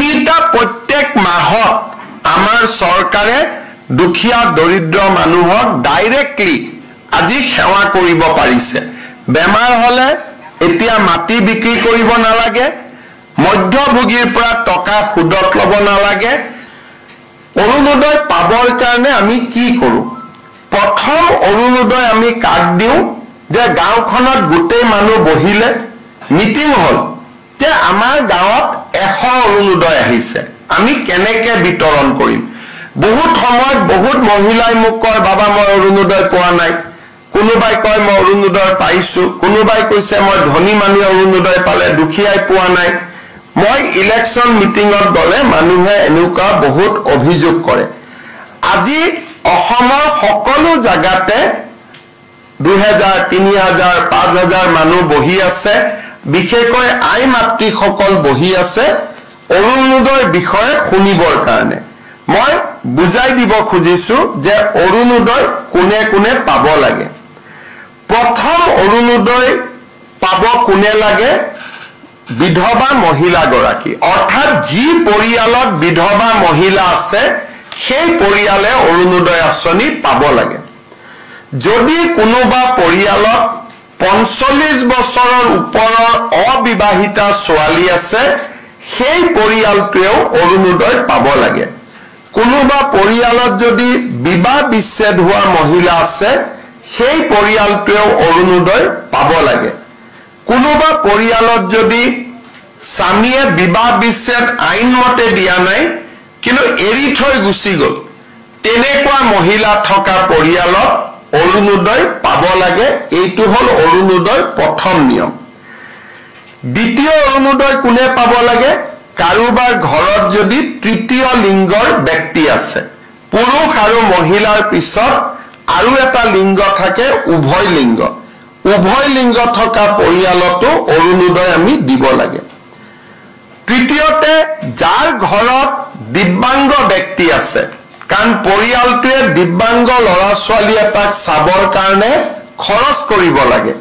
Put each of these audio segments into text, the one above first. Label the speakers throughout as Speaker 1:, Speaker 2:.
Speaker 1: তিনিটা প্ৰত্যেক মাহত আমাৰ চৰকাৰে দুখীয়া দৰিদ্ৰ মানুহক ডাইৰেক্টলি আজি সেৱা কৰিব পাৰিছে বেমাৰ হলে এতিয়া মাটি বিক্ৰী কৰিব নালাগে মধ্যভোগীৰ পৰা টকা সুদত লব নালাগে অৰুণোদয় পাবৰ কাৰণে আমি কি কৰো প্ৰথম অৰুণোদয় আমি কাক দিও যে গাঁওখনত গোটেই মানুহ বহিলে মিটিং হল যে আমাৰ গাঁৱত 100 অৰুণোদয় আহিছে আমি কেনেকে বিতৰণ কৰিম বহুত সময় বহুত মহিলাই মোক কয় বাবা মই অৰুণোদয় পোৱা নাই কোনোবাই কয় মই অৰুণোদয় পাইছো কোনোবাই কৈছে মই ধনী মানুহ অৰুণোদয় পালে দুখীয়াই পোৱা নাই মই ইলেকশন মিটিংত গলে মানুহে এনেকুৱা বহুত অভিযোগ কৰে আজি অসমৰ সকলো জাগাতে 2000 3000 5000 মানুহ বহি আছে বিশেষকৈ আই মাতৃ সকল বহি আছে অৰুণোদয় বিষয়ে শুনিবৰ কাৰণে মই বুজাই দিব খুজিছো যে অৰুণোদয় কোনে কোনে পাব লাগে প্ৰথম অৰুণোদয় পাব কোনে লাগে বিধবা মহিলা গৰাকী অৰ্থাৎ যি পৰিয়ালত বিধবা মহিলা আছে সেই পৰিয়ালে অৰুণোদয় আঁচনি পাব লাগে যদি কোনোবা পৰিয়ালত 45 বছৰৰ ওপৰৰ অবিবাহিতা ছোৱালী আছে সেই পৰিয়ালটোও অৰুণোদয় পাব লাগে কোনোবা পৰিয়ালত যদি বিবাহ বিচ্ছেদ হোৱা মহিলা আছে সেই পৰিয়ালটোও অৰুণোদয় পাব লাগে কোনোবা পৰিয়ালত যদি স্বামীয়ে বিবাহ বিচ্ছেদ আইনমতে দিয়া নাই কিন্তু এৰি থৈ গুচি গল তেনেকুৱা মহিলা থকা পৰিয়ালত অৰুণোদয় পাব লাগে এইটো হল অৰুণোদয় প্ৰথম নিয়ম দ্বিতীয় অৰুণোদয় কোনে পাব লাগে কাৰোবাৰ ঘৰত যদি তৃতীয় লিংগৰ ব্যক্তি আছে পুৰুষ আৰু মহিলাৰ পিছত আৰু এটা লিংগ থাকে উভয় লিংগ থকা পৰিয়ালতো অৰুণোদয় আমি দিব লাগে তৃতীয়তে যাৰ ঘৰত দিব্যাংগ ব্যক্তি আছে কাৰণ পৰিয়ালটোৱে দিব্যাংগ ল'ৰা ছোৱালী এটাক চাবৰ কাৰণে খৰচ কৰিব লাগে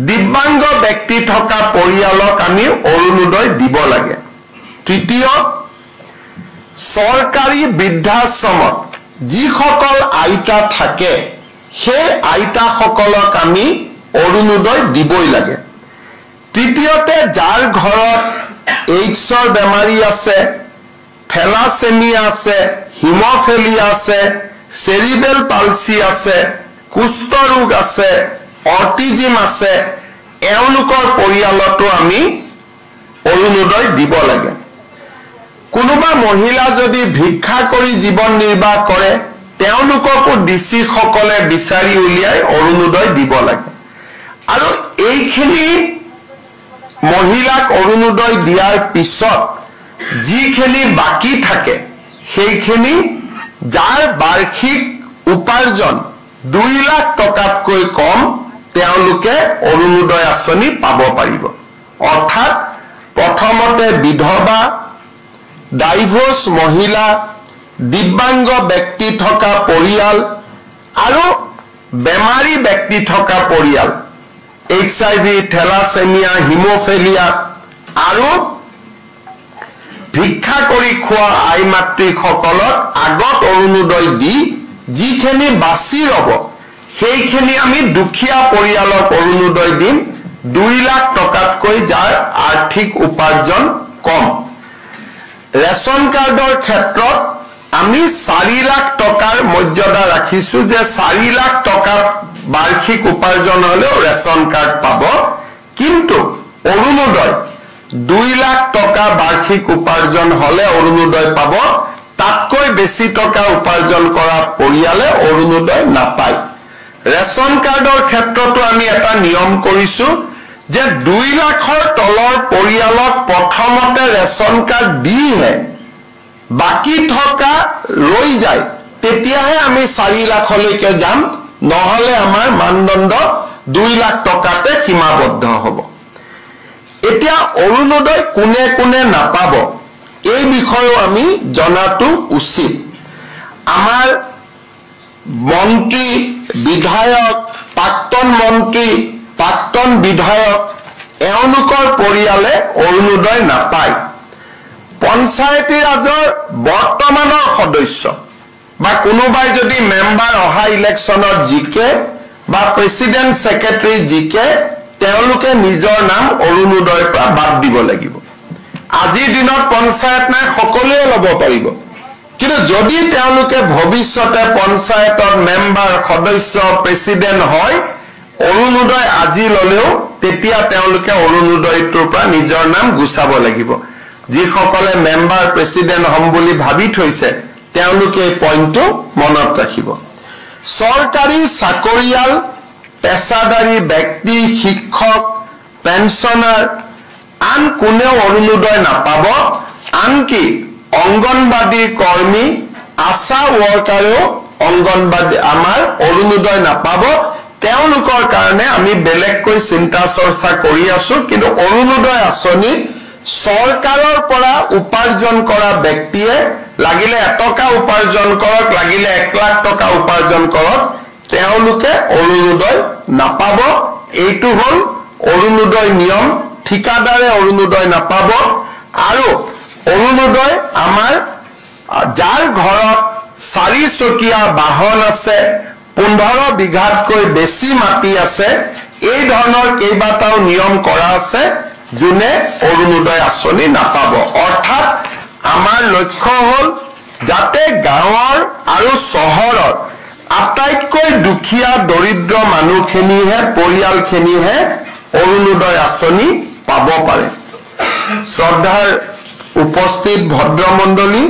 Speaker 1: দিব্যাংগ ব্যক্তি থকা পৰিয়ালক আমি অৰুণোদয় দিব লাগে তৃতীয় চৰকাৰী বৃদ্ধাশ্ৰমত যিসকল আইতা থাকে সেই আইতা সকলক আমি অৰুণোদয় দিবই লাগে তৃতীয়তে যাৰ ঘৰত এইডছৰ বেমাৰী আছে থেলাছেমিয়া আছে হিমোফিলিয়া আছে সেৰিবেল পালসি আছে কুষ্ঠ ৰোগ আছে অটিজম আছে এওঁলোকৰ পৰিয়ালতো আমি অৰুণোদয় দিব লাগে কোনোবা মহিলা যদি ভিক্ষা কৰি জীৱন নিৰ্বাহ কৰে তেওঁলোককো ডিসি সকলে বিচাৰি উলিয়াই অৰুণোদয় দিব লাগে আৰু এইখিনি মহিলাক অৰুণোদয় দিয়াৰ পিছত যিখিনি বাকি থাকে সেইখিনি যাৰ বাৰ্ষিক উপাৰ্জন 2 লাখ টকাতকৈ কম তেওঁলোকে অৰুণোদয় আঁচনি পাব পাৰিব অৰ্থাৎ প্ৰথমতে বিধবা ডাইভোৰ্স মহিলা দিব্যাংগ ব্যক্তি থকা পৰিয়াল আৰু বেমাৰী ব্যক্তি থকা পৰিয়াল HIV থেলাছেমিয়া হিমোফিলিয়া আৰু ভিক্ষা কৰি খোৱা আই মাতৃ সকলক আগত অৰুণোদয় দি যিখিনি বাছি ৰব সেইখিনি আমি দুখীয়া পৰিয়ালক অৰুণোদয় দিম 2 লাখ টকাতকৈ যাৰ আৰ্থিক উপাৰ্জন কম ৰেশন কাৰ্ডৰ ক্ষেত্ৰত আমি 4 লাখ টকাৰ মৰ্যাদা ৰাখিছো যে 4 লাখ টকা বাৰ্ষিক উপাৰ্জন হলেও ৰেশন কাৰ্ড পাব কিন্তু অৰুণোদয় 2 লাখ টকা বাৰ্ষিক উপাৰ্জন হলে অৰুণোদয় পাব তাতকৈ বেছি টকা উপাৰ্জন কৰা পৰিয়ালে অৰুণোদয় নাপায় ৰেশন কাৰ্ডৰ ক্ষেত্ৰতো আমি এটা নিয়ম কৰিছো যে 2 লাখৰ তলৰ পৰিয়ালক প্ৰথমতে ৰেশন কাৰ্ড দিহে বাকি থকা ৰৈ যায় তেতিয়াহে আমি 4 লাখলৈকে যাম নহলে আমাৰ মানদণ্ড 2 লাখ টকাতে সীমাবদ্ধ হ'ব এতিয়া অৰুণোদয় কোনে কোনে নাপাব এই বিষয়ে আমি জনাটো উচিত আমাৰ মন্ত্ৰী বিধায়ক প্ৰাক্তন মন্ত্ৰী প্ৰাক্তন বিধায়ক এওঁলোকৰ পৰিয়ালে অৰুণোদয় নাপায় পঞ্চায়তী ৰাজৰ বৰ্তমানৰ সদস্য বা কোনোবাই যদি মেম্বাৰ অহা ইলেকশ্যনত জিকে বা প্ৰেচিডেন্ট সেক্ৰেটাৰী জিকে তেওঁলোকে নিজৰ নাম অৰুণোদয়ৰ পৰা বাদ দিব লাগিব আজিৰ দিনত পঞ্চায়ত নাই সকলোৱে ল'ব পাৰিব কিন্তু যদি তেওঁলোকে ভৱিষ্যতে পঞ্চায়তৰ মেম্বাৰ সদস্য প্ৰেচিডেন্ট হয় অৰুণোদয় আজি ললেও তেতিয়া তেওঁলোকে অৰুণোদয়টোৰ পৰা নিজৰ নাম গুচাব লাগিব যিসকলে মেম্বাৰ প্ৰেচিডেন্ট হম বুলি ভাবি থৈছে তেওঁলোকে এই পইণ্টটো মনত ৰাখিব চৰকাৰী চাকৰিয়াল পেছাদাৰী ব্যক্তি শিক্ষক পেঞ্চনাৰ আন কোনেও অৰুণোদয় নাপাব আনকি অংগনবাদী কৰ্মী আশা ওয়াৰ্কাৰেও অংগনবাদী আমাৰ অৰুণোদয় নাপাব তেওঁলোকৰ কাৰণে আমি বেলেগকৈ চিন্তা চৰ্চা কৰি আছো কিন্তু অৰুণোদয় আঁচনি চৰকাৰৰ পৰা উপাৰ্জন কৰা ব্যক্তিয়ে লাগিলে এটকা উপাৰ্জন কৰক লাগিলে 1 লাখ টকা উপাৰ্জন কৰক তেওঁলোকে অৰুণোদয় নাপাব এইটো হল অৰুণোদয় নিয়ম ঠিকাদাৰে অৰুণোদয় নাপাব আৰু অৰুণোদয় আমাৰ যাৰ ঘৰত 4 চকীয়া বাহন আছে 15 বিঘাতকৈ বেছি মাটি আছে এই ধৰণৰ কেইবাটাও নিয়ম কৰা আছে যোনে অৰুণোদয় আঁচনি নাপাব অৰ্থাৎ আমাৰ লক্ষ্য হল যাতে গাঁৱৰ আৰু চহৰৰ আটাইতকৈ দুখীয়া দৰিদ্ৰ মানুহখিনিহে পৰিয়ালখিনিহে অৰুণোদয় আঁচনি পাব পাৰে শ্ৰদ্ধাৰ উপস্থিত ভদ্ৰমণ্ডলী